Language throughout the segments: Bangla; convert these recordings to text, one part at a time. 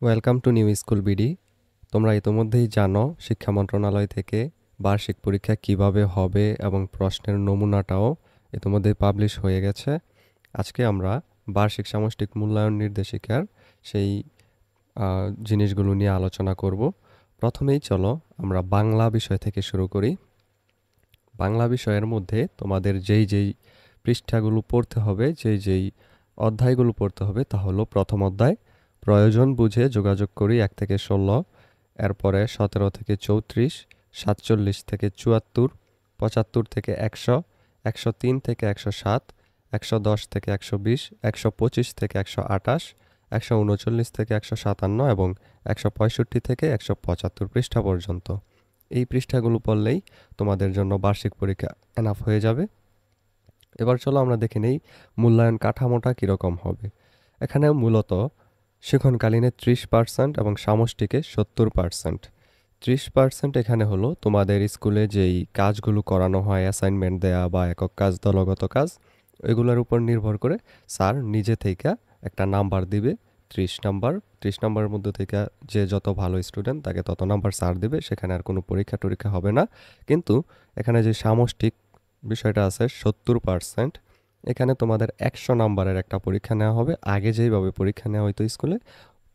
Welcome to new school BD. তোমরা ইতোমধ্যেই জানো শিক্ষা মন্ত্রণালয় থেকে বার্ষিক পরীক্ষা কিভাবে হবে এবং প্রশ্নের নমুনাটাও ইতোমধ্যেই পাবলিশ হয়ে গেছে। আজকে আমরা বার্ষিক সামষ্টিক মূল্যায়ন নির্দেশিকার সেই জিনিসগুলো নিয়ে আলোচনা করব। প্রথমেই চলো আমরা বাংলা বিষয় থেকে শুরু করি। বাংলা বিষয়ের মধ্যে তোমাদের যেই পৃষ্ঠাগুলো পড়তে হবে, যেই অধ্যায়গুলো পড়তে হবে তা হলো প্রথম অধ্যায় প্রয়োজন বুঝে যোগাযোগ করি 1 থেকে 16, এরপরে 17 থেকে 34, 47 থেকে 74, 75 থেকে 100, 103 থেকে 107, 110 থেকে 120, 125 থেকে 128, 139 থেকে 157 এবং 165 থেকে 175 পৃষ্ঠা পর্যন্ত। এই পৃষ্ঠাগুলো পড়লেই তোমাদের জন্য বার্ষিক পরীক্ষা এনাফ হয়ে যাবে। এবার চলো আমরা দেখে নেই মূল্যায়ন কাঠামোটা কীরকম হবে। এখানে মূলত শিক্ষণকালীনে 30% এবং সামষ্টিকে 70%। 30% এখানে হলো তোমাদের স্কুলে যেই কাজগুলো করানো হয়, অ্যাসাইনমেন্ট দেয়া বা একক কাজ, দলগত কাজ, ওইগুলোর উপর নির্ভর করে স্যার নিজে থেকে একটা নাম্বার দিবে। 30 নাম্বারের মধ্যে থেকে যে যত ভালো স্টুডেন্ট তাকে তত নাম্বার স্যার দিবে, সেখানে আর কোনো পরীক্ষা টরীক্ষা হবে না। কিন্তু এখানে যে সামষ্টিক বিষয়টা আছে 70%, এখানে তোমাদের 100 নাম্বারের একটা পরীক্ষা নেওয়া হবে। আগে যেইভাবে পরীক্ষা নেওয়া হয়তো স্কুলে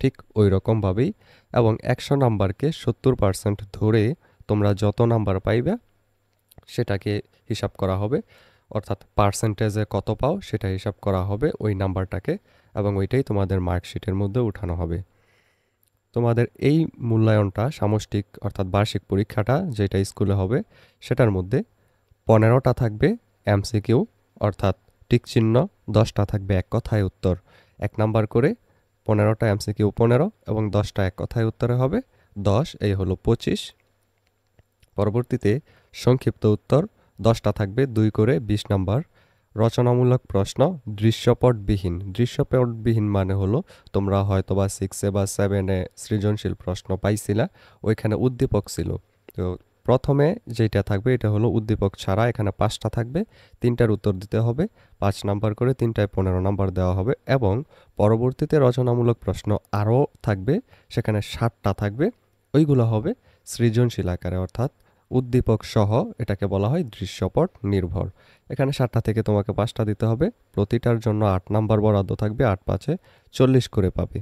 ঠিক ওই রকমভাবেই, এবং 100 নাম্বারকে 70% ধরে তোমরা যত নাম্বার পাইবে সেটাকে হিসাব করা হবে, অর্থাৎ পার্সেন্টেজে কত পাও সেটা হিসাব করা হবে ওই নাম্বারটাকে, এবং ওইটাই তোমাদের মার্কশিটের মধ্যে উঠানো হবে। তোমাদের এই মূল্যায়নটা সামষ্টিক অর্থাৎ বার্ষিক পরীক্ষাটা যেটা স্কুলে হবে সেটার মধ্যে 15টা থাকবে এমসিকিউ অর্থাৎ টিক চিহ্ন, 10টা থাকবে এক কথায় উত্তর। 1 নাম্বার করে 15টা এমসিকিউ 15 এবং 10টা এক কথায় উত্তরে হবে 10, এই হলো 25। পরবর্তীতে সংক্ষিপ্ত উত্তর 10টা থাকবে 2 করে 20 নাম্বার। রচনামূলক প্রশ্ন দৃশ্যপটবিহীন। দৃশ্যপটবিহীন মানে হলো তোমরা হয়তোবা 6 বা 7 সৃজনশীল প্রশ্ন পাইছিলা, ওইখানে উদ্দীপক ছিল। তো প্রথমে যেটা থাকবে এটা হলো উদ্দীপক ছাড়া, এখানে 5টা থাকবে, 3টার উত্তর দিতে হবে, 5 নাম্বার করে, 3টায় 15 নাম্বার দেওয়া হবে। এবং পরবর্তীতে রচনামূলক প্রশ্ন আরও থাকবে, সেখানে 7টা থাকবে, ওইগুলো হবে সৃজনশীল আকারে অর্থাৎ উদ্দীপক সহ, এটাকে বলা হয় দৃশ্যপট নির্ভর। এখানে 7টা থেকে তোমাকে 5টা দিতে হবে, প্রতিটার জন্য 8 নাম্বার বরাদ্দ থাকবে, 8 5-এ 40 করে পাবে।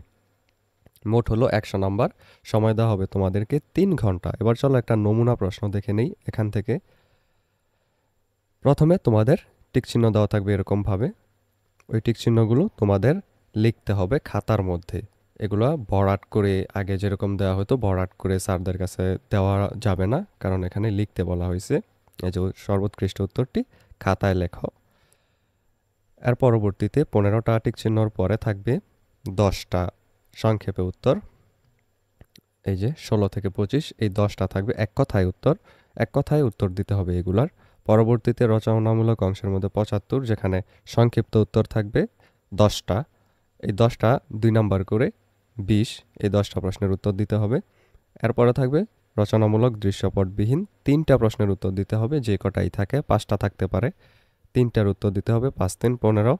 মোট হলো 100 নাম্বার। সময় দেওয়া হবে তোমাদেরকে 3 ঘন্টা। এবার চলো একটা নমুনা প্রশ্ন দেখে নেই এখান থেকে। প্রথমে তোমাদের টিকচিহ্ন দেওয়া থাকবে এরকমভাবে, ওই টিকচিহ্নগুলো তোমাদের লিখতে হবে খাতার মধ্যে। এগুলো ভরাট করে আগে যেরকম দেওয়া হতো ভরাট করে স্যারদের কাছে দেওয়া যাবে না, কারণ এখানে লিখতে বলা হয়েছে। এই যে সর্বোৎকৃষ্ট উত্তরটি খাতায় লেখো। এর পরবর্তীতে 15টা টিকচিহ্নর পরে থাকবে 10টা সংক্ষেপে উত্তর। এই যে 16 থেকে 25, এই 10টা থাকবে এক কথায় উত্তর। এক কথায় উত্তর দিতে হবে এগুলার। পরবর্তীতে রচনামূলক অংশের মধ্যে 75, যেখানে সংক্ষিপ্ত উত্তর থাকবে 10টা। এই 10টা 2 নাম্বার করে 20, এই 10টা প্রশ্নের উত্তর দিতে হবে। এরপরে থাকবে রচনামূলক দৃশ্যপটবিহীন, 3টা প্রশ্নের উত্তর দিতে হবে, যে কটাই থাকে, 5টা থাকতে পারে, 3টার উত্তর দিতে হবে, 5 3 15।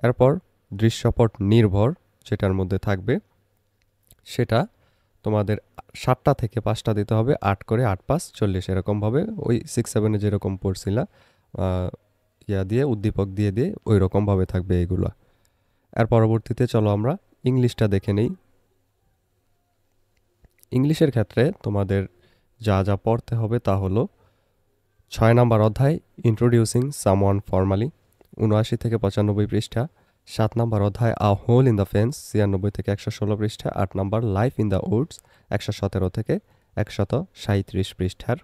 এরপর দৃশ্যপট নির্ভর যেটার মধ্যে থাকবে সেটা তোমাদের 7টা থেকে 5টা দিতে হবে, 8 করে, 8 5 40, এরকমভাবে ওই 6 7-এ যেরকম পড়ছিলা ইয়া দিয়ে উদ্দীপক দিয়ে দিয়ে ওই রকমভাবে থাকবে এগুলো। এর পরবর্তীতে চলো আমরা ইংলিশটা দেখে নেই। ইংলিশের ক্ষেত্রে তোমাদের যা যা পড়তে হবে তা হলো 6 নাম্বার অধ্যায় ইন্ট্রোডিউসিং সামওয়ান ফর্মালি, 79 থেকে 95 পৃষ্ঠা। 7 নাম্বার অধ্যায় a hole in the fence, 96 থেকে 116 পৃষ্ঠা। 8 number life in the woods, 117 থেকে 137 পৃষ্ঠার।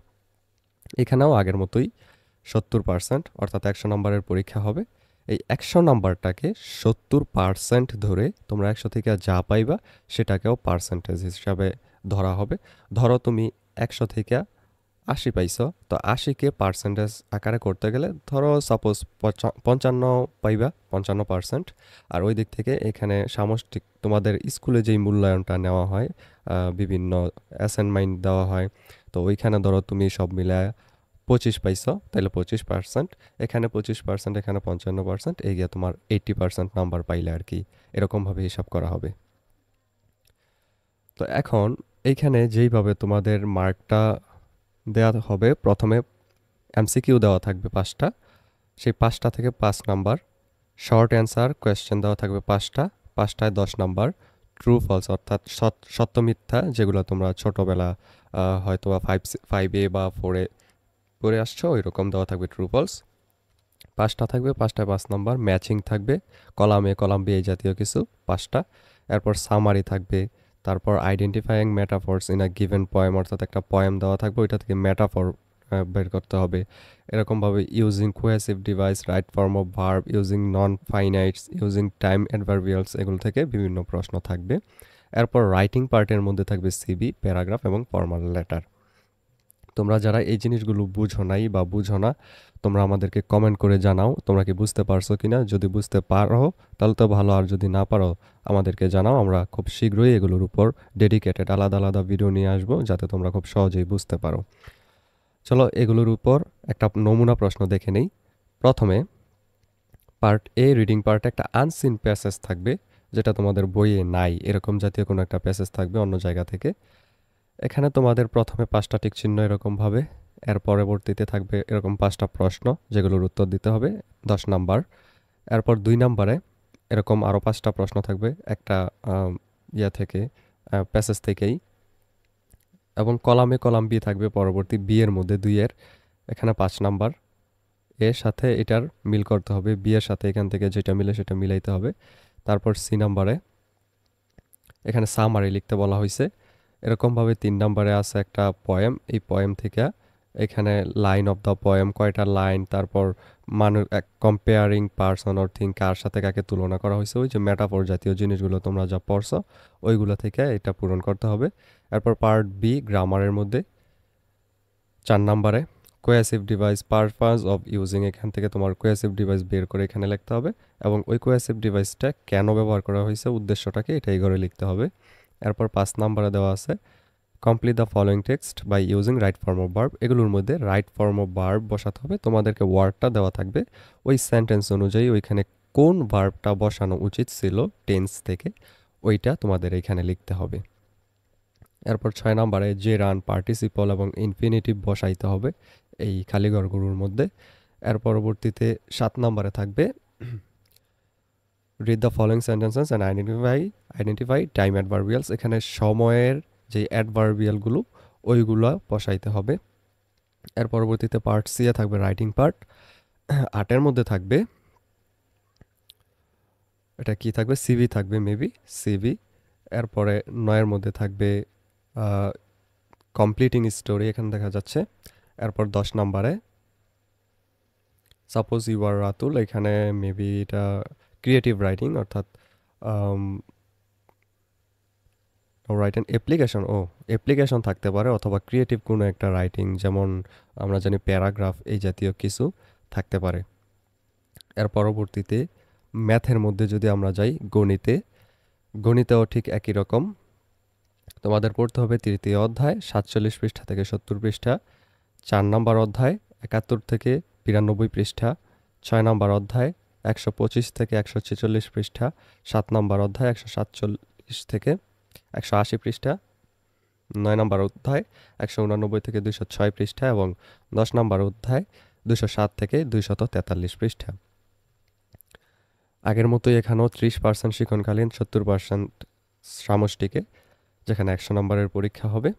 এখানেও আগের মতোই 70% অর্থাৎ 100 নাম্বারের পরীক্ষা হবে। এই 100 নাম্বারটাকে 70% ধরে তোমরা 100 থেকে যা পাইবা সেটাকেও পার্সেন্টেজ হিসাবে ধরা হবে। ধরো তুমি 100 থেকে 80 পাইছো, তো 80কে পার্সেন্টেজ আকারে করতে গেলে ধরো সাপোজ 55 পাইবা, 55%। আর ওই দিক থেকে এখানে সামষ্টিক তোমাদের স্কুলে যেই মূল্যায়নটা নেওয়া হয়, বিভিন্ন অ্যাসাইনমেন্ট দেওয়া হয়, তো ওইখানে ধরো তুমি সব মিলায় 25 পাইছো, তাহলে 25%, এখানে 25%, এখানে 55%, এই গিয়ে তোমার 80% নাম্বার পাইলে আর কি, এরকমভাবে হিসাব করা হবে। তো এখন এইখানে যেইভাবে তোমাদের মার্কটা দেওয়া হবে, প্রথমে এমসিকিউ দেওয়া থাকবে 5টা, সেই 5টা থেকে 5 নাম্বার, শর্ট অ্যান্সার কোয়েশ্চেন দেওয়া থাকবে 5টায় 10 নাম্বার, ট্রু ফলস অর্থাৎ সত্য মিথ্যা যেগুলো তোমরা ছোটোবেলা হয়তো বা 5A বা 4এ পড়ে আসছো ওই রকম দেওয়া থাকবে ট্রু ফলস। 5টা থাকবে, 5টায় 5 নাম্বার, ম্যাচিং থাকবে, কলাম এ কলাম বি এই জাতীয় কিছু 5টা। এরপর সামারি থাকবে, তারপর identifying metaphors in a given poem অর্থাৎ একটা পয়েম দেওয়া থাকবে, ওইটা থেকে মেটাফর বের করতে হবে। এরকমভাবে using cohesive device, right form of verb, using non finites, using time adverbials, এগুলো থেকে বিভিন্ন প্রশ্ন থাকবে। এরপর রাইটিং পার্টের মধ্যে থাকবে সিভি, প্যারাগ্রাফ এবং ফর্মাল লেটার। তোমরা যারা এই জিনিসগুলো বুঝো নাই বা বুঝো না, তোমরা আমাদেরকে কমেন্ট করে জানাও তোমরা কি বুঝতে পারছো কিনা। যদি বুঝতে পারো তাহলে তো ভালো, আর যদি না পারো আমাদেরকে জানাও। আমরা খুব শীঘ্রই এগুলোর উপর ডেডিকেটেড আলাদা আলাদা ভিডিও নিয়ে আসবো যাতে তোমরা খুব সহজেই বুঝতে পারো। চলো এগুলোর উপর একটা নমুনা প্রশ্ন দেখে নেই। প্রথমে পার্ট এ, রিডিং পার্টে একটা আনসিন প্যাসেজ থাকবে যেটা তোমাদের বইয়ে নাই, এরকম জাতীয় কোনো একটা প্যাসেজ থাকবে অন্য জায়গা থেকে। এখানে তোমাদের প্রথমে 5টা টিক চিহ্ন এরকমভাবে, এর পরবর্তীতে থাকবে এরকম 5টা প্রশ্ন যেগুলোর উত্তর দিতে হবে 10 নাম্বার। এরপর 2 নাম্বারে এরকম আরও 5টা প্রশ্ন থাকবে একটা ইয়া থেকে, প্যাসেজ থেকেই, এবং কলামে কলাম বি থাকবে পরবর্তী, বি এর মধ্যে 2 এখানে 5 নাম্বার, এর সাথে এটার মিল করতে হবে, বি এর সাথে এখান থেকে যেটা মিলে সেটা মিলাইতে হবে। তারপর সি নাম্বারে এখানে সামারি লিখতে বলা হয়েছে। এরকমভাবে 3 নাম্বারে আছে একটা পয়েম, এই পয়েম থেকে এখানে লাইন অফ দ্য পয়েম, কয়টা লাইন, তারপর কম্পেয়ারিং পার্সন অর থিং, কার সাথে কাকে তুলনা করা হয়েছে, ওই যে মেটাফর জাতীয় জিনিসগুলো তোমরা যা পড়ছো ওইগুলো থেকে এটা পূরণ করতে হবে। এরপর পার্ট বি, গ্রামারের মধ্যে 4 নাম্বারে cohesive device, purpose of using, এখান থেকে তোমার কোয়েসিভ ডিভাইস বের করে এখানে লিখতে হবে, এবং ওই কোয়েসিভ ডিভাইসটা কেন ব্যবহার করা হয়েছে, উদ্দেশ্যটাকে এটাই করে লিখতে হবে। এরপর 5 নাম্বারে দেওয়া আছে complete the following text by using right form of verb, এগুলোর মধ্যে রাইট ফর্ম অফ ভার্ব বসাতে হবে। তোমাদেরকে ওয়ার্ডটা দেওয়া থাকবে, ওই সেন্টেন্স অনুযায়ী ওইখানে কোন ভার্বটা বসানো উচিত ছিল টেন্স থেকে ওইটা তোমাদের এখানে লিখতে হবে। এরপর 6 নাম্বারে জেরান, পার্টিসিপল এবং ইনফিনিটিভ বসাইতে হবে এই খালিঘরগুলোর মধ্যে। এর পরবর্তীতে 7 নাম্বারে থাকবে read the following sentences and identify time adverbials, এখানে সময়ের যে অ্যাডভার্বিয়ালগুলো ওইগুলো বসাইতে হবে। এর পরবর্তীতে পার্ট সি এ থাকবে রাইটিং পার্ট। 8-এর মধ্যে থাকবে, এটা কি থাকবে, সিভি থাকবে মেবি, সিভি। এরপরে 9-এর মধ্যে থাকবে কমপ্লিটিং স্টোরি, এখানে দেখা যাচ্ছে। এরপর 10 নাম্বারে সাপোজ ইউ আর রাতুল, এখানে মেবি এটা ক্রিয়েটিভ রাইটিং অর্থাৎ রাইট অ্যান অ্যাপ্লিকেশন, অ্যাপ্লিকেশন থাকতে পারে, অথবা ক্রিয়েটিভ কোনো একটা রাইটিং, যেমন আমরা জানি প্যারাগ্রাফ, এই জাতীয় কিছু থাকতে পারে। এর পরবর্তীতে ম্যাথের মধ্যে যদি আমরা যাই, গণিতেও ঠিক একই রকম তোমাদের পড়তে হবে 3য় অধ্যায় 47 পৃষ্ঠা থেকে 70 পৃষ্ঠা, 4 নম্বর অধ্যায় 71 থেকে 92 পৃষ্ঠা, 6 নম্বর অধ্যায় 125 থেকে 146 পৃষ্ঠা, 7 নম্বর অধ্যায় 147 থেকে 180 পৃষ্ঠা, 9 নম্বর অধ্যায় 189 থেকে 206 পৃষ্ঠা, এবং 10 নম্বর অধ্যায় 207 থেকে 243 পৃষ্ঠা। আগের মতোই এখানেও 30% শিক্ষণকালীন, 70% সামষ্টিকে, যেখানে 100 নম্বরের পরীক্ষা হবে।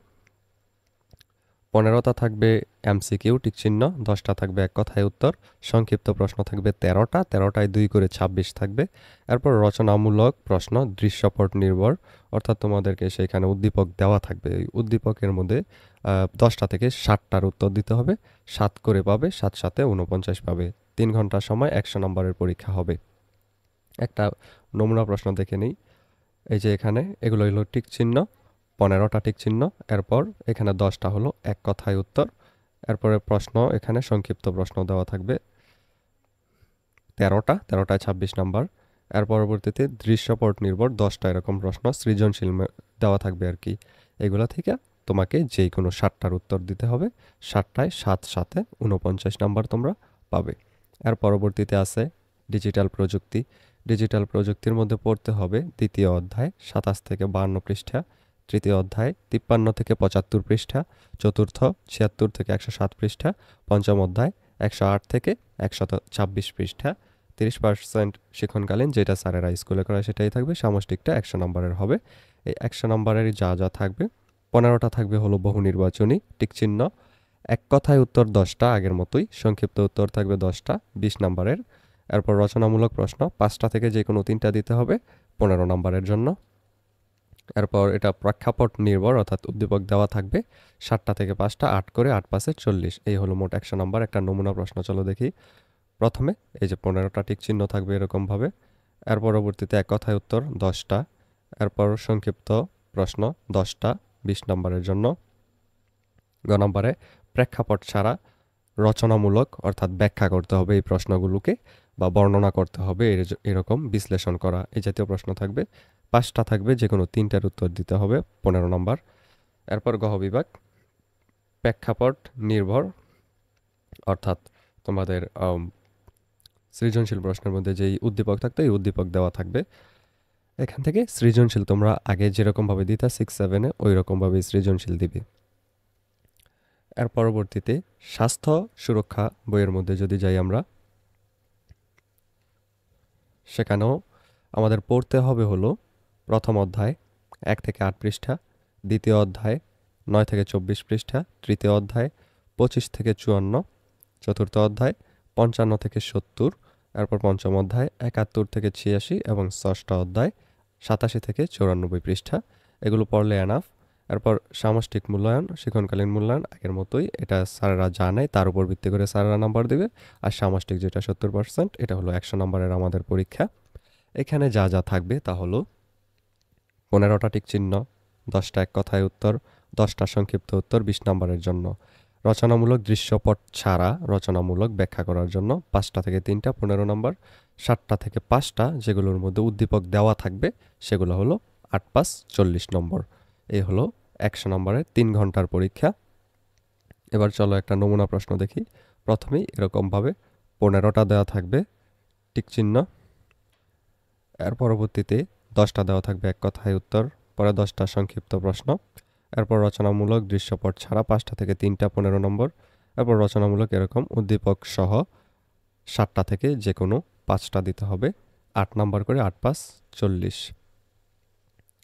15টা থাকবে এমসিকিউ টিক চিহ্ন, 10টা থাকবে এক কথায় উত্তর, সংক্ষিপ্ত প্রশ্ন থাকবে 13টায় 2 করে 26 থাকবে। এরপর রচনামূলক প্রশ্ন দৃশ্যপট নির্ভর, অর্থাৎ তোমাদেরকে সেখানে উদ্দীপক দেওয়া থাকবে, ওই উদ্দীপকের মধ্যে 10টা থেকে 60টার উত্তর দিতে হবে, 7 করে পাবে, 7 7 49 পাবে। 3 ঘন্টা সময়, 100 নম্বরের পরীক্ষা হবে। একটা নমুনা প্রশ্ন দেখে নিই। এই যে এখানে এগুলো হলো টিক চিহ্ন, 15টা টিক চিহ্ন, এরপর এখানে 10টা হলো এক কথায় উত্তর। এরপরে প্রশ্ন এখানে সংক্ষিপ্ত প্রশ্ন দেওয়া থাকবে 13টায় 26 নাম্বার। এর পরবর্তীতে দৃশ্যপট নির্ভর 10টা এরকম প্রশ্ন সৃজনশীল দেওয়া থাকবে আর কি। এগুলো থেকে তোমাকে যেই কোনো 60টার উত্তর দিতে হবে, 60টায় 7 7 49 নাম্বার তোমরা পাবে। এর পরবর্তীতে আছে ডিজিটাল প্রযুক্তি। ডিজিটাল প্রযুক্তির মধ্যে পড়তে হবে 2য় অধ্যায় 27 থেকে 52 পৃষ্ঠা, তৃতীয় অধ্যায় 53 থেকে 75 পৃষ্ঠা, চতুর্থ 76 থেকে 107 পৃষ্ঠা, পঞ্চম অধ্যায় 108 থেকে 126 পৃষ্ঠা। 30% শিক্ষণকালীন, যেটা স্যারেরা স্কুলে করা সেটাই থাকবে। সামষ্টিকটা 100 নম্বরের হবে। এই 100 নম্বরেরই যা যা থাকবে, 15টা থাকবে হলো বহু নির্বাচনী টিকচিহ্ন, এক কথায় উত্তর 10টা আগের মতোই, সংক্ষিপ্ত উত্তর থাকবে 10টা 20 নম্বরের। এরপর রচনামূলক প্রশ্ন 5টা থেকে যে কোনো 3টা দিতে হবে 15 নম্বরের জন্য। এরপর এটা প্রেক্ষাপট নির্ভর, অর্থাৎ উদ্দীপক দেওয়া থাকবে 7টা থেকে 5টা, 8 করে 8 পাশে 40। এই হলো মোট 100 নম্বর। একটা নমুনা প্রশ্ন চলো দেখি। প্রথমে এই যে 15টা টিক চিহ্ন থাকবে এরকমভাবে, এর পরবর্তীতে এক কথায় উত্তর 10টা, এরপর সংক্ষিপ্ত প্রশ্ন 10টা 20 নম্বরের জন্য। গ নম্বরে প্রেক্ষাপট ছাড়া রচনামূলক, অর্থাৎ ব্যাখ্যা করতে হবে এই প্রশ্নগুলোকে বা বর্ণনা করতে হবে, এরকম বিশ্লেষণ করা এই জাতীয় প্রশ্ন থাকবে। 5টা থাকবে, যে কোনো 3টার উত্তর দিতে হবে 15 নম্বর। এরপর গহ বিভাগ প্রেক্ষাপট নির্ভর, অর্থাৎ তোমাদের সৃজনশীল প্রশ্নের মধ্যে যেই উদ্দীপক থাকতো এই উদ্দীপক দেওয়া থাকবে। এখান থেকে সৃজনশীল তোমরা আগে যেরকমভাবে দিতা 6-7-এ ওই রকমভাবে সৃজনশীল দিবে। এর পরবর্তীতে স্বাস্থ্য সুরক্ষা বইয়ের মধ্যে যদি যাই আমরা, সেখানেও আমাদের পড়তে হবে হলো প্রথম অধ্যায় 1 থেকে 8 পৃষ্ঠা, দ্বিতীয় অধ্যায় 9 থেকে 24 পৃষ্ঠা, তৃতীয় অধ্যায় 25 থেকে 54, চতুর্থ অধ্যায় 55 থেকে 70, এরপর পঞ্চম অধ্যায় 71 থেকে 86 এবং ষষ্ঠ অধ্যায় 87 থেকে 94 পৃষ্ঠা। এগুলো পড়লে এনাফ। এরপর সামষ্টিক মূল্যায়ন, শিক্ষণকালীন মূল্যায়ন আগের মতোই, এটা স্যারেরা জানায়, তার উপর ভিত্তি করে স্যারেরা নাম্বার দেবে। আর সামষ্টিক যেটা 70%, এটা হলো 100 নম্বরের আমাদের পরীক্ষা। এখানে যা যা থাকবে তা হলো 15টা টিক চিহ্ন, 10টা এক কথায় উত্তর, 10টা সংক্ষিপ্ত উত্তর 20 নম্বরের জন্য। রচনামূলক দৃশ্যপট ছাড়া রচনামূলক ব্যাখ্যা করার জন্য 5টা থেকে 3টা 15 নম্বর, 7টা থেকে 5টা যেগুলোর মধ্যে উদ্দীপক দেওয়া থাকবে সেগুলো হলো 8-5 40 নম্বর। এই হলো 100 নম্বরের 3 ঘন্টার পরীক্ষা। এবার চলো একটা নমুনা প্রশ্ন দেখি। প্রথমেই এরকমভাবে 15টা দেওয়া থাকবে টিক চিহ্ন, এর পরবর্তীতে 10টা দেওয়া থাকবে এক কথায় উত্তর, পরে 10টা সংক্ষিপ্ত প্রশ্ন, এরপর রচনামূলক দৃশ্যপট ছাড়া 5টা থেকে 3টা 15 নম্বর, এরপর রচনামূলক এরকম উদ্দীপক সহ 7টা থেকে যে কোনো 5টা দিতে হবে 8 নম্বর করে, 8-5 40।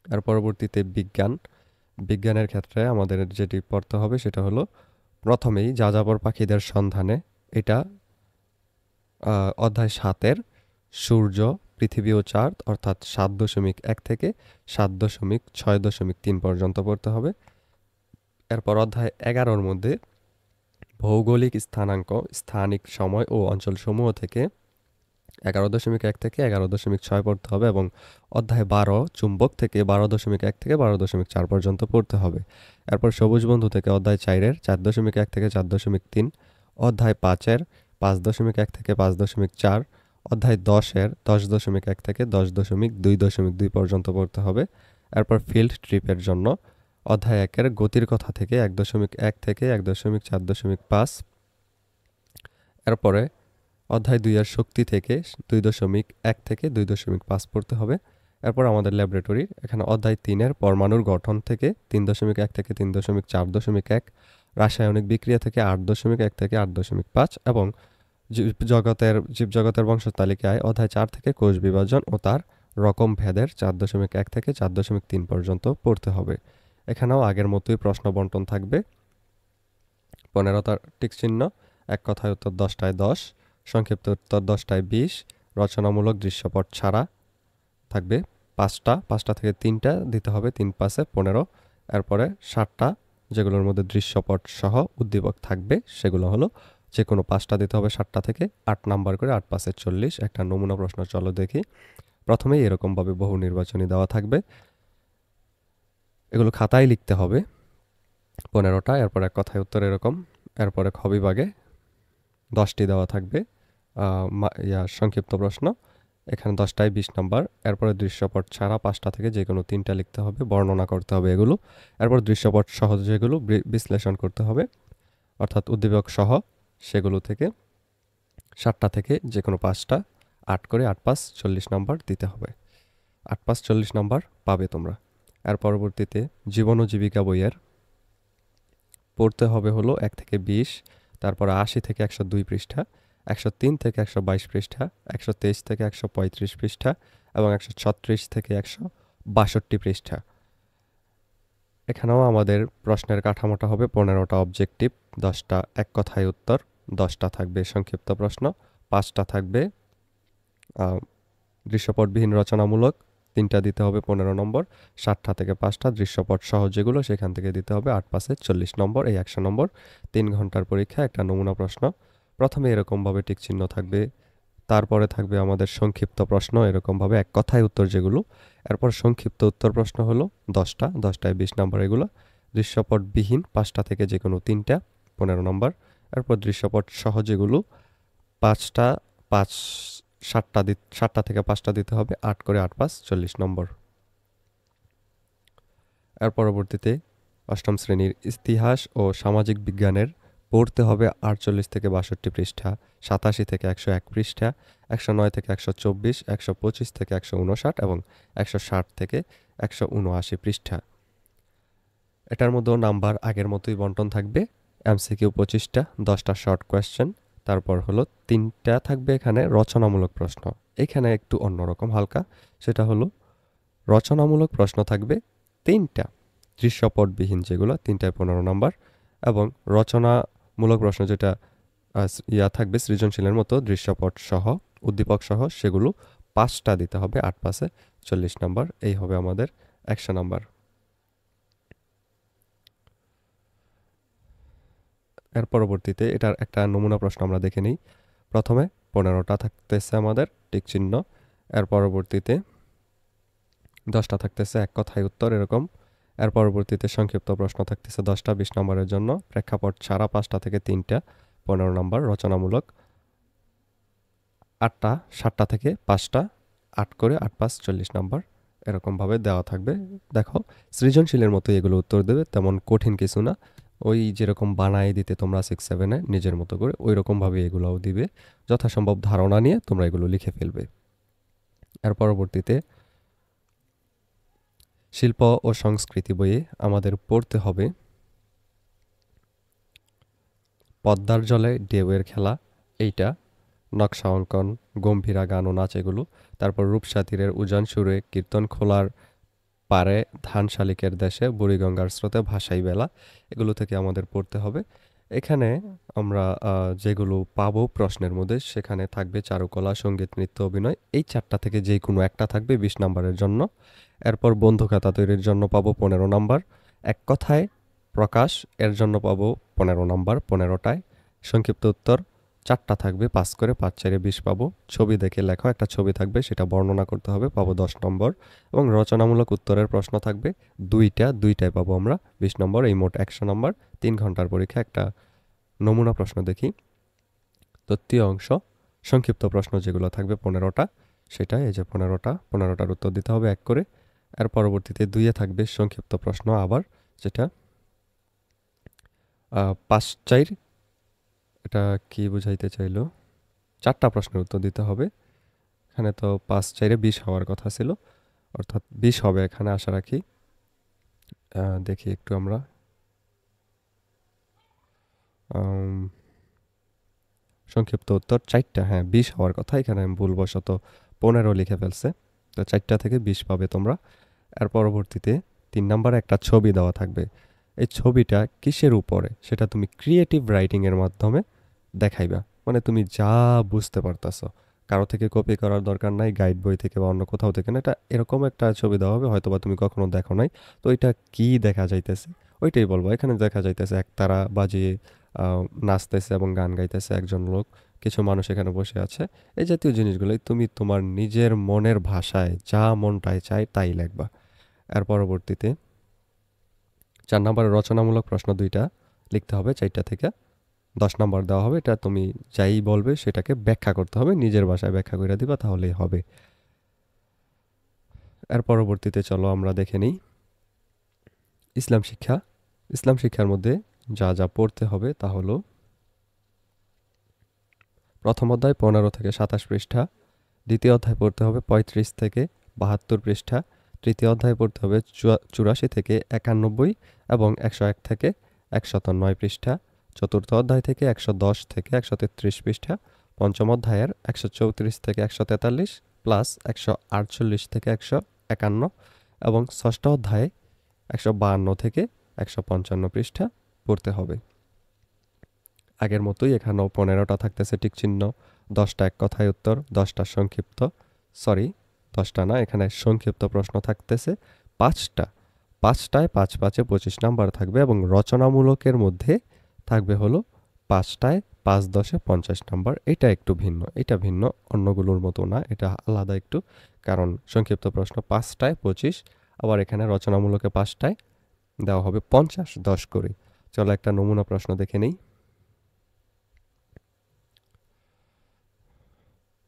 এর পরবর্তীতে বিজ্ঞানের ক্ষেত্রে আমাদের যেটি পড়তে হবে সেটা হলো প্রথমেই যাযাবর পাখিদের সন্ধানে, এটা অধ্যায় 7-এর সূর্য, পৃথিবী ও চাঁদ, অর্থাৎ 7.1 থেকে 7.6.3 পর্যন্ত পড়তে হবে। এরপর অধ্যায় 11-র মধ্যে ভৌগোলিক স্থানাঙ্ক, স্থানিক সময় ও অঞ্চলসমূহ থেকে 11.1 থেকে 11.6 পড়তে হবে, এবং অধ্যায় 12 চুম্বক থেকে 12.1 থেকে 12.4 পর্যন্ত পড়তে হবে। এরপর সবুজ বন্ধু থেকে অধ্যায় 4-এর 4.1 থেকে 4.3, অধ্যায় 5-এর 5.1 থেকে 5.4, অধ্যায় 10-এর 10.1 থেকে 10.2.2 পর্যন্ত পড়তে হবে। এরপর ফিল্ড ট্রিপের জন্য অধ্যায় 1-এর গতির কথা থেকে 1.1 থেকে 1.4.5, এরপরে অধ্যায় 2-এর শক্তি থেকে 2.1 থেকে 2.5 পড়তে হবে। এরপর আমাদের ল্যাবরেটরির এখানে অধ্যায় 3-এর পরমাণুর গঠন থেকে 3.1 থেকে 3.4.1, রাসায়নিক বিক্রিয়া থেকে 8.1 থেকে 8.5, এবং জীবজগতের বংশতালিকায় অধ্যায় 4 থেকে কোষ বিভাজন ও তার রকম ভেদের 4.1 থেকে 4.3 পর্যন্ত পড়তে হবে। এখানেও আগের মতোই প্রশ্ন বন্টন থাকবে। 15টা টিক চিহ্ন, এক কথায় উত্তর 10টায় 10, সংক্ষিপ্ত উত্তর 10টায় 20, রচনামূলক দৃশ্যপট ছাড়া থাকবে 5টা থেকে 3টা দিতে হবে 3-5-এ 15। এরপরে 7টা যেগুলোর মধ্যে দৃশ্যপট সহ উদ্দীপক থাকবে সেগুলো হলো যে কোনো 5টা দিতে হবে 7টা থেকে, 8 নাম্বার করে, 8-5-এ 40। একটা নমুনা প্রশ্ন চলো দেখি। প্রথমেই এরকমভাবে বহু নির্বাচনী দেওয়া থাকবে, এগুলো খাতায় লিখতে হবে 15টা। এরপর এক কথায় উত্তর এরকম। এরপরে খ বিভাগে 10টি দেওয়া থাকবে সংক্ষিপ্ত প্রশ্ন, এখানে 10টায় 20 নাম্বার। এরপরে দৃশ্যপট ছাড়া 5টা থেকে যে কোনো 3টা লিখতে হবে, বর্ণনা করতে হবে এগুলো। এরপর দৃশ্যপট সহ যেগুলো বিশ্লেষণ করতে হবে, অর্থাৎ উদ্দীপক সহ, সেগুলো থেকে 7টা থেকে যে কোনো 5টা, 8 করে, 8-5 40 নাম্বার দিতে হবে। 8-5 40 নাম্বার পাবে তোমরা। এর পরবর্তীতে জীবন ও জীবিকা বইয়ের পড়তে হবে হলো 1 থেকে 20, তারপর 80 থেকে 102 পৃষ্ঠা, 103 থেকে 122 পৃষ্ঠা, 123 থেকে 135 পৃষ্ঠা এবং 136 থেকে 162 পৃষ্ঠা। এখানেও আমাদের প্রশ্নের কাঠামোটা হবে 15টা অবজেক্টিভ, 10টা এক কথায় উত্তর, 10টা থাকবে সংক্ষিপ্ত প্রশ্ন, 5টা থাকবে দৃশ্যপটবিহীন রচনামূলক, 3টা দিতে হবে 15 নম্বর, 7টা থেকে 5টা দৃশ্যপট সহ যেগুলো সেখান থেকে দিতে হবে 8 পাসে 40 নম্বর, এই 100 নম্বর। 3 ঘন্টার পরীক্ষা, একটা নমুনা প্রশ্ন। প্রথমে এরকমভাবে টিক চিহ্ন থাকবে, তারপরে থাকবে আমাদের সংক্ষিপ্ত প্রশ্ন এরকমভাবে এক কথায় উত্তর যেগুলো, এরপর সংক্ষিপ্ত উত্তর প্রশ্ন হলো 10টা, 10টায় 20 নম্বর এগুলো, দৃশ্যপটবিহীন 5টা থেকে যে কোনো 3টা 15 নম্বর, এরপর দৃশ্যপট সহ যেগুলো 5টা 5 7টা থেকে 5টা দিতে হবে, 8 করে 8 পাস 40 নম্বর। এর পরবর্তীতে অষ্টম শ্রেণীর ইতিহাস ও সামাজিক বিজ্ঞানের পড়তে হবে 48 থেকে 62 পৃষ্ঠা, 87 থেকে 101 পৃষ্ঠা, 109 থেকে 124, 125 থেকে 159 এবং 160 থেকে 179 পৃষ্ঠা। এটার মধ্যেও নাম্বার আগের মতোই বন্টন থাকবে, এমসিকিউ 25টা, 10টা শর্ট কোয়েশ্চেন, তারপর হলো 3টা থাকবে এখানে রচনামূলক প্রশ্ন। এখানে একটু অন্যরকম হালকা, সেটা হলো রচনামূলক প্রশ্ন থাকবে 3টা, দৃশ্যপটবিহীন যেগুলো 3টায় 15 নম্বর, এবং রচনামূলক প্রশ্ন যেটা থাকবে সৃজনশীলের মতো দৃশ্যপট সহ উদ্দীপক সহ সেগুলো 5টা দিতে হবে 8 পাসে 40 নম্বর। এই হবে আমাদের 100 নম্বর। এর পরবর্তীতে এটার একটা নমুনা প্রশ্ন আমরা দেখে নিই। প্রথমে 15টা থাকতেছে আমাদের টিক চিহ্ন, এর পরবর্তীতে 10টা থাকতেছে এক কথায় উত্তর এরকম, এর পরবর্তীতে সংক্ষিপ্ত প্রশ্ন থাকতেছে 10টা 20 নম্বরের জন্য, প্রেক্ষাপট ছাড়া 5টা থেকে 3টা 15 নম্বর, রচনামূলক 8টা 7টা থেকে 5টা 8 করে 8 পাস 40 নম্বর, এরকমভাবে দেওয়া থাকবে। দেখো সৃজনশীলের মতো এগুলো উত্তর দেবে, তেমন কঠিন কিছু না, ওই যেরকম বানায় দিতে তোমরা 6-7-এ নিজের মতো করে ওই রকমভাবে এগুলোও দিবে, যথাসম্ভব ধারণা নিয়ে তোমরা এগুলো লিখে ফেলবে। এর পরবর্তীতে শিল্প ও সংস্কৃতি বইয়ে আমাদের পড়তে হবে পদ্মার জলে ঢেউয়ের খেলা, এইটা, নকশা অঙ্কন, গম্ভীরা গান ও নাচ এগুলো, তারপর রূপসা তীরের উজান সুরে কীর্তন খোলার পারে ধান শালিকের দেশে বুড়িগঙ্গার স্রোতে ভাসাই বেলা, এগুলো থেকে আমাদের পড়তে হবে। এখানে আমরা যেগুলো পাবো প্রশ্নের মধ্যে সেখানে থাকবে চারুকলা, সঙ্গীত, নৃত্য, অভিনয়, এই 4টা থেকে যে কোনো একটা থাকবে 20 নম্বরের জন্য। এরপর বন্ধুখাতা তৈরির জন্য পাবো 15 নম্বর, এক কথায় প্রকাশ এর জন্য পাবো 15 নম্বর 15টায়, সংক্ষিপ্ত উত্তর 4টা থাকবে 5 করে, 5-4 20 পাবো, ছবি দেখে লেখো একটা ছবি থাকবে সেটা বর্ণনা করতে হবে, পাবো 10 নম্বর, এবং রচনামূলক উত্তরের প্রশ্ন থাকবে 2টায় পাবো আমরা 20 নম্বর, এই মোট 100 নম্বর। 3 ঘন্টার পরীক্ষা। একটা নমুনা প্রশ্ন দেখি। তৃতীয় অংশ সংক্ষিপ্ত প্রশ্ন যেগুলো থাকবে 15টা, সেটা এই যে 15টার উত্তর দিতে হবে 1 করে। এর পরবর্তীতে 2-এ থাকবে সংক্ষিপ্ত প্রশ্ন আবার, যেটা 5-4, এটা কি বুঝাইতে চাইলো, 4টা প্রশ্নের উত্তর দিতে হবে। এখানে তো 5-4-এ 20 হওয়ার কথা ছিল, অর্থাৎ 20 হবে এখানে আশা রাখি। দেখি একটু আমরা সংক্ষিপ্ত উত্তর 4টা, হ্যাঁ 20 হওয়ার কথা, এখানে আমি ভুলবশত 15 লিখে ফেলছে, তো 4টা থেকে 20 পাবে তোমরা। এর পরবর্তীতে 3 নম্বরে একটা ছবি দেওয়া থাকবে, এই ছবিটা কিসের উপরে সেটা তুমি ক্রিয়েটিভ রাইটিংয়ের মাধ্যমে দেখাইবা, মানে তুমি যা বুঝতে পারতাছো, কারো থেকে কপি করার দরকার নাই, গাইড বই থেকে বা অন্য কোথাও থেকে না, এটা এরকম একটা ছবি দেওয়া হবে হয়তো বা তুমি কখনো দেখো নাই, তো এটা কি দেখা যাইতেছে ওইটাই বলবো। এখানে দেখা যাইতেছে একতারা বাজিয়ে নাচতেছে এবং গান গাইতেছে একজন লোক, কিছু মানুষ এখানে বসে আছে, এই জাতীয় জিনিসগুলোই তুমি তোমার নিজের মনের ভাষায় যা মনটায় চায় তাই লিখবা। এর পরবর্তীতে 4 নম্বরের রচনামূলক প্রশ্ন 2টা লিখতে হবে, 4টা থেকে 10 নম্বর দেওয়া হবে, এটা তুমি যাই বলবে সেটাকে ব্যাখ্যা করতে হবে, নিজের ভাষায় ব্যাখ্যা করে দিবা তাহলেই হবে। এর পরবর্তীতে চলো আমরা দেখে নিই ইসলাম শিক্ষা। ইসলাম শিক্ষার মধ্যে যা যা পড়তে হবে তা হলো প্রথম অধ্যায় 15 থেকে 27 পৃষ্ঠা, দ্বিতীয় অধ্যায় পড়তে হবে 35 থেকে 72 পৃষ্ঠা, তৃতীয় অধ্যায় পড়তে হবে 84 থেকে 91 এবং 101 থেকে 109 পৃষ্ঠা। চতুর্থ অধ্যায় থেকে 110 থেকে 133 পৃষ্ঠা। পঞ্চম অধ্যায়ের 134 থেকে 143 প্লাস 148 থেকে 151 এবং ষষ্ঠ অধ্যায়ে 152 থেকে 155 পৃষ্ঠা পড়তে হবে। আগের মতোই এখানেও 15টা থাকতেছে টিক চিহ্ন, 10টা এক কথায় উত্তর, 10টা সংক্ষিপ্ত, সরি 10টা না, এখানে সংক্ষিপ্ত প্রশ্ন থাকতেছে 5টা। 5টায় 5 5-এ 25 নাম্বার থাকবে এবং রচনামূলকের মধ্যে থাকবে হলো 5টায় 5 10-এ 50 নাম্বার। এটা একটু ভিন্ন, এটা ভিন্ন, অন্যগুলোর মতো না, এটা আলাদা একটু, কারণ সংক্ষিপ্ত প্রশ্ন 5টায় 25, আবার এখানে রচনামূলকে 5টায় দেওয়া হবে 50 10 করে। চলো একটা নমুনা প্রশ্ন দেখে নেই।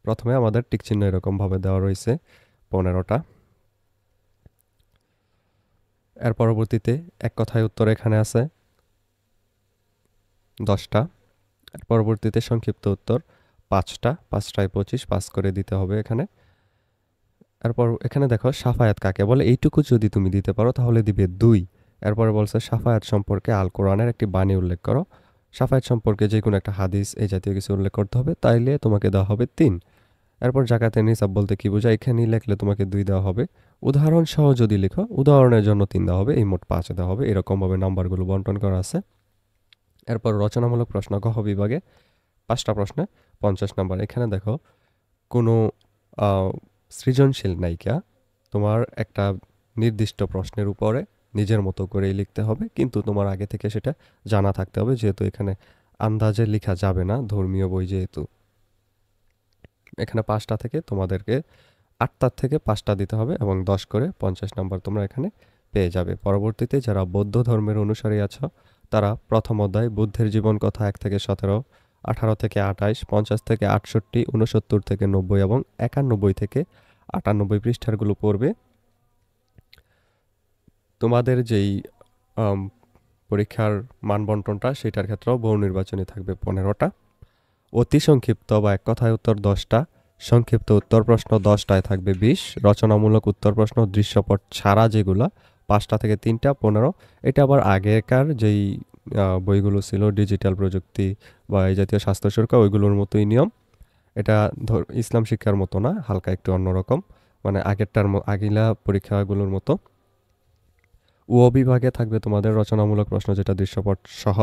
প্রথমে আমাদের টিক চিহ্ন এরকম ভাবে দেওয়া রয়েছে 15টা। এর পরবর্তীতে এক কথায় উত্তর এখানে আছে 10টা। এর পরবর্তীতে সংক্ষিপ্ত উত্তর 5টা, 5টায় 25 5 করে দিতে হবে এখানে। এরপর এখানে দেখো শাফায়াত কাকে বলে, এইটুকু যদি তুমি দিতে পারো তাহলে দিবে 2। এরপরে বলছে শাফায়াত সম্পর্কে আল কোরআনের একটি বাণী উল্লেখ করো। শাফায়াত সম্পর্কে যে কোনো একটা হাদিস এই জাতীয় কিছু উল্লেখ করতে হবে, তাইলে তোমাকে দেওয়া হবে 3। এরপর জাকাতের নিসাব বলতে কি বোঝায়, এখানে লিখলে তোমাকে 2 দেওয়া হবে। উদাহরণ সহ যদি লিখো উদাহরণের জন্য 3 দেওয়া হবে, এই মোট 5 দেওয়া হবে। এরকমভাবে নাম্বারগুলো বন্টন করা আছে। এরপর রচনামূলক প্রশ্ন ক বিভাগে 5টা প্রশ্নে 50 নাম্বার। এখানে দেখো কোনো সৃজনশীল নায়িকা, তোমার একটা নির্দিষ্ট প্রশ্নের উপরে নিজের মতো করেই লিখতে হবে, কিন্তু তোমার আগে থেকে সেটা জানা থাকতে হবে, যেহেতু এখানে আন্দাজে লেখা যাবে না, ধর্মীয় বই যেহেতু। এখানে 5টা থেকে তোমাদেরকে 8টার থেকে 5টা দিতে হবে এবং 10 করে 50 নাম্বার তোমরা এখানে পেয়ে যাবে। পরবর্তীতে যারা বৌদ্ধ ধর্মের অনুসারী আছো তারা প্রথম অধ্যায় বুদ্ধের জীবন কথা 1 থেকে 17, 18 থেকে 28, 50 থেকে 68, 69 থেকে 90 এবং 91 থেকে 98 পৃষ্ঠারগুলো পড়বে। তোমাদের যেই পরীক্ষার মানবন্টনটা সেটার ক্ষেত্রেও বহু নির্বাচনী থাকবে 15টা। অতি সংক্ষিপ্ত বা এক কথায় উত্তর 10টা, সংক্ষিপ্ত উত্তর প্রশ্ন 10টায় থাকবে 20, রচনামূলক উত্তর প্রশ্ন দৃশ্যপট ছাড়া যেগুলো 5টা থেকে 3টা 15। এটা আবার আগেকার যেই বইগুলো ছিল ডিজিটাল প্রযুক্তি বা এই জাতীয় স্বাস্থ্য সুরক্ষা ওইগুলোর মতোই নিয়ম। এটা ইসলাম শিক্ষার মতো না, হালকা একটু অন্যরকম, মানে আগিলা পরীক্ষাগুলোর মতো। ও বিভাগে থাকবে তোমাদের রচনামূলক প্রশ্ন যেটা দৃশ্যপট সহ,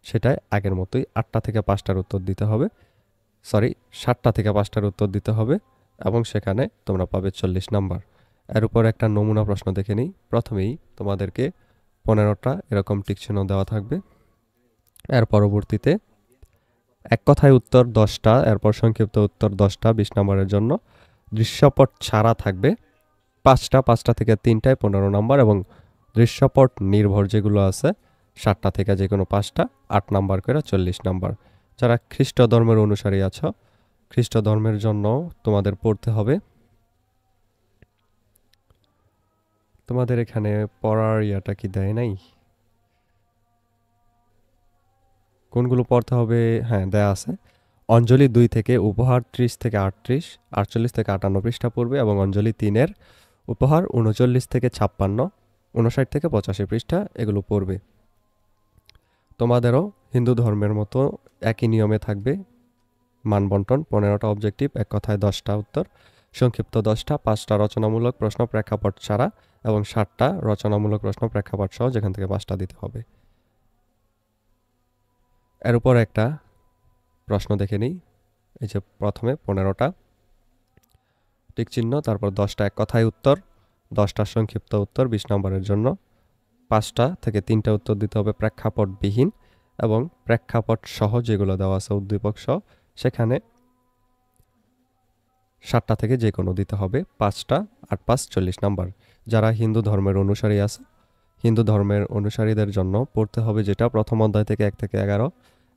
সেটাই আগের মতোই 8টা থেকে 5টার উত্তর দিতে হবে, সরি 7টা থেকে 5টার উত্তর দিতে হবে এবং সেখানে তোমরা পাবে 40 নাম্বার। এর উপর একটা নমুনা প্রশ্ন দেখে নিই। প্রথমেই তোমাদেরকে 15টা এরকম টিকচিহ্ন দেওয়া থাকবে। এর পরবর্তীতে এক কথায় উত্তর 10টা, এরপর সংক্ষিপ্ত উত্তর 10টা 20 নাম্বারের জন্য। দৃশ্যপট ছাড়া থাকবে 5টা, 5টা থেকে 3টায় 15 নাম্বার এবং দৃশ্যপট নির্ভর যেগুলো আছে 7টা থেকে যে কোনো 5টা 8 নাম্বার করে 40 নাম্বার। যারা খ্রিস্ট ধর্মের অনুসারী আছো, খ্রিস্ট ধর্মের জন্য তোমাদের পড়তে হবে, তোমাদের এখানে পড়ার ইয়াটা কি দেয় নাই, কোনগুলো পড়তে হবে, হ্যাঁ দেয়া আছে। অঞ্জলি 2 থেকে উপহার 30 থেকে 38, 48 থেকে 58 পৃষ্ঠা পড়বে এবং অঞ্জলি 3-এর উপহার 39 থেকে 56, 59 থেকে 85 পৃষ্ঠা এগুলো পড়বে। তোমাদেরও হিন্দু ধর্মের মতো একই নিয়মে থাকবে মানবন্টন। 15টা অবজেক্টিভ, এক কথায় 10টা উত্তর, সংক্ষিপ্ত 10টা, 5টা রচনামূলক প্রশ্ন প্রেক্ষাপট ছাড়া এবং 7টা রচনামূলক প্রশ্ন প্রেক্ষাপট সহ, যেখান থেকে 5টা দিতে হবে। এর উপর একটা প্রশ্ন দেখে নিই। এই যে প্রথমে 15টা টিক চিহ্ন, তারপর 10টা এক কথায় উত্তর, 10টা সংক্ষিপ্ত উত্তর 20 নম্বরের জন্য, 5টা থেকে 3টা উত্তর দিতে হবে প্রেক্ষাপটবিহীন এবং প্রেক্ষাপট সহ যেগুলো দেওয়া আছে উদ্দীপক সহ, সেখানে 7টা থেকে যে কোনো দিতে হবে। 5টা 8 5 40 নাম্বার। যারা হিন্দু ধর্মের অনুসারী আছে, হিন্দু ধর্মের অনুসারীদের জন্য পড়তে হবে যেটা প্রথম অধ্যায় থেকে 1 থেকে 11,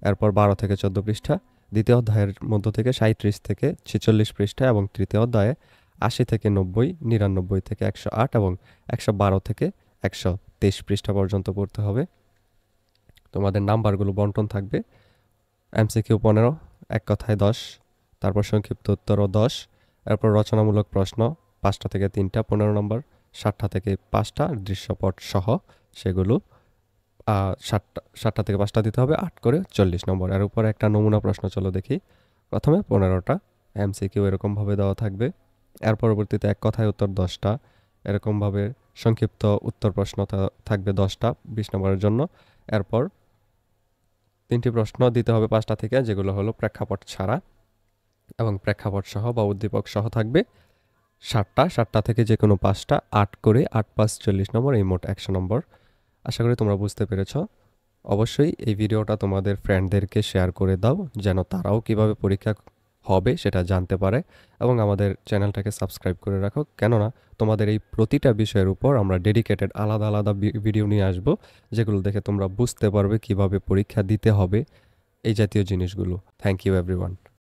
এরপর 12 থেকে 14 পৃষ্ঠা, দ্বিতীয় অধ্যায়ের মধ্য থেকে 37 থেকে 46 পৃষ্ঠা এবং তৃতীয় অধ্যায়ে 80 থেকে 90, 99 থেকে 108 এবং 112 থেকে 123 পৃষ্ঠা পর্যন্ত পড়তে হবে। তোমাদের নাম্বারগুলো বন্টন থাকবে। এমসিকিউ 15, এক কথায় 10, তারপর সংক্ষিপ্ত উত্তরও 10, এরপর রচনামূলক প্রশ্ন 5টা থেকে 3টা 15 নম্বর, 7টা থেকে 5টা দৃশ্যপট সহ সেগুলো 7টা থেকে 5টা দিতে হবে 8 করে 40 নম্বর। এর উপরে একটা নমুনা প্রশ্ন চলো দেখি। প্রথমে 15টা এমসিকিউ এরকমভাবে দেওয়া থাকবে, এর পরবর্তীতে এক কথায় উত্তর 10টা, এরকমভাবে সংক্ষিপ্ত উত্তর প্রশ্ন থাকবে 10টা 20 নম্বরের জন্য। এরপর 3টি প্রশ্ন দিতে হবে 5টা থেকে, যেগুলো হলো প্রেক্ষাপট ছাড়া এবং প্রেক্ষাপট সহ বা উদ্দীপক সহ থাকবে 7টা থেকে যে কোনো 5টা 8 করে 8 5 40 নম্বর, এই মোট 100 নম্বর। আশা করি তোমরা বুঝতে পেরেছো। অবশ্যই এই ভিডিওটা তোমাদের ফ্রেন্ডদেরকে শেয়ার করে দাও, যেন তারাও কিভাবে পরীক্ষা হবে সেটা জানতে পারে, এবং আমাদের চ্যানেলটাকে সাবস্ক্রাইব করে রাখো, কেননা তোমাদের এই প্রতিটা বিষয়ের উপর আমরা ডেডিকেটেড আলাদা আলাদা ভিডিও নিয়ে আসব, যেগুলো দেখে তোমরা বুঝতে পারবে কিভাবে পরীক্ষা দিতে হবে, এই জাতীয় জিনিসগুলো। Thank you everyone.